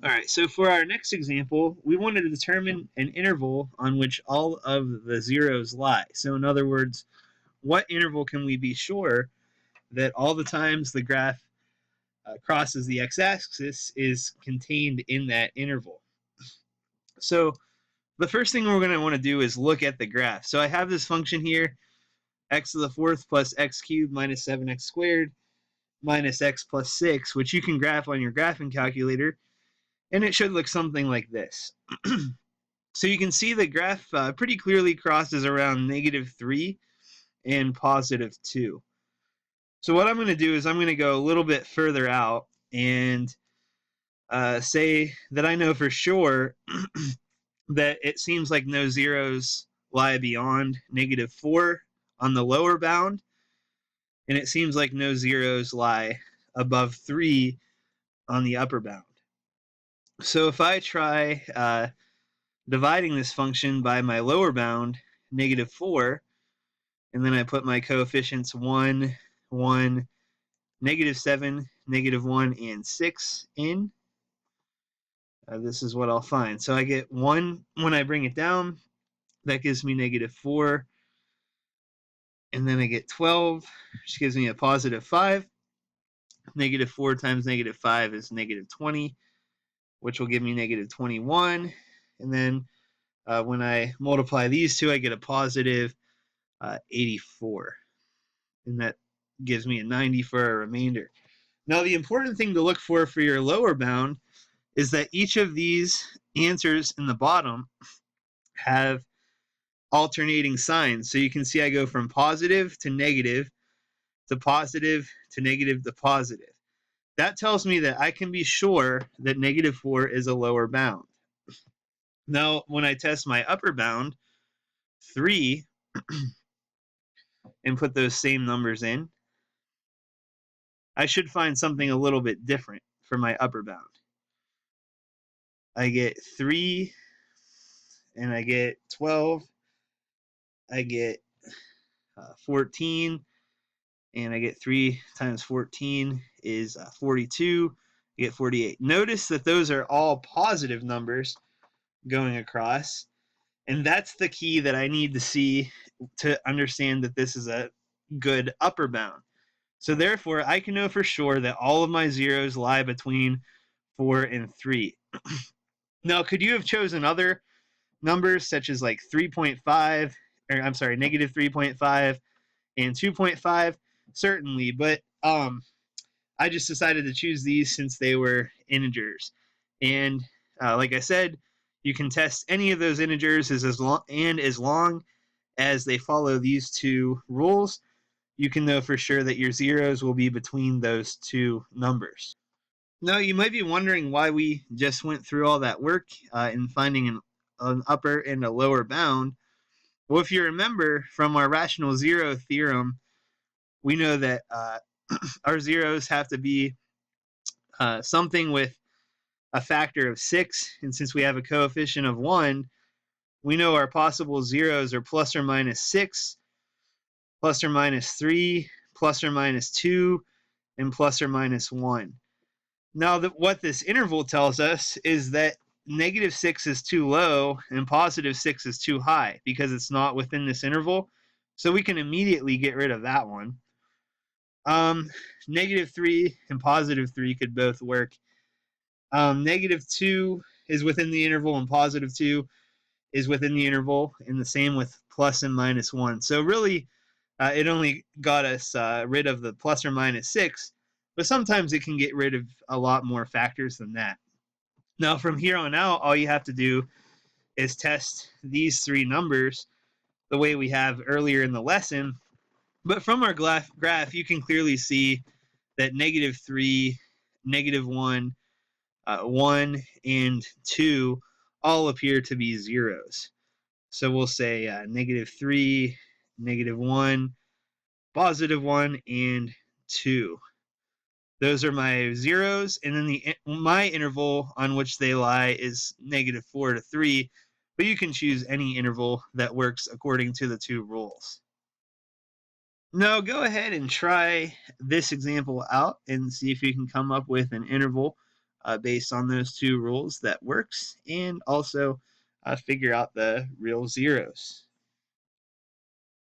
All right, so for our next example, we want to determine an interval on which all of the zeros lie. So in other words, what interval can we be sure that all the times the graph crosses the x-axis is contained in that interval? So the first thing we're going to want to do is look at the graph. So I have this function here, x to the fourth plus x cubed minus 7x squared minus x plus 6, which you can graph on your graphing calculator, and it should look something like this. So you can see the graph pretty clearly crosses around -3 and +2. So what I'm going to do is I'm going to go a little bit further out and say that I know for sure that it seems like no zeros lie beyond -4 on the lower bound, and it seems like no zeros lie above 3 on the upper bound. So if I try dividing this function by my lower bound, -4, and then I put my coefficients 1, 1, -7, -1, and 6 in, this is what I'll find. So I get 1 when I bring it down. That gives me -4. And then I get 12, which gives me a +5. -4 times -5 is -20, which will give me -21. And then when I multiply these two, I get a positive 84. And that gives me a 90 for a remainder. Now, the important thing to look for your lower bound is that each of these answers in the bottom have alternating signs. So you can see I go from positive to negative to positive to negative to positive. That tells me that I can be sure that -4 is a lower bound. Now, when I test my upper bound, 3, and put those same numbers in, I should find something a little bit different for my upper bound. I get 3, and I get 12, I get 14, and I get 3 times 14 is 42, I get 48. Notice that those are all positive numbers going across, and that's the key that I need to see to understand that this is a good upper bound. So therefore, I can know for sure that all of my zeros lie between 4 and 3. Now, could you have chosen other numbers such as like 3.5, or I'm sorry, -3.5 and 2.5? Certainly, but I just decided to choose these since they were integers. And like I said, you can test any of those integers as long as they follow these two rules, you can know for sure that your zeros will be between those two numbers. Now, you might be wondering why we just went through all that work in finding an upper and a lower bound. Well, if you remember from our rational zero theorem, we know that our zeros have to be something with a factor of 6, and since we have a coefficient of 1, we know our possible zeros are ±6, ±3, ±2, and ±1. Now, what this interval tells us is that -6 is too low and +6 is too high because it's not within this interval. So we can immediately get rid of that one. -3 and +3 could both work. -2 is within the interval and +2 is within the interval, and the same with plus and -1. So really, it only got us rid of the ±6, but sometimes it can get rid of a lot more factors than that. Now, from here on out, all you have to do is test these three numbers the way we have earlier in the lesson. But from our graph, you can clearly see that -3, -1, 1, and 2 all appear to be zeros. So we'll say -3, -1, +1, and 2. Those are my zeros, and then my interval on which they lie is -4 to 3, but you can choose any interval that works according to the two rules. Now go ahead and try this example out and see if you can come up with an interval based on those two rules that works, and also figure out the real zeros.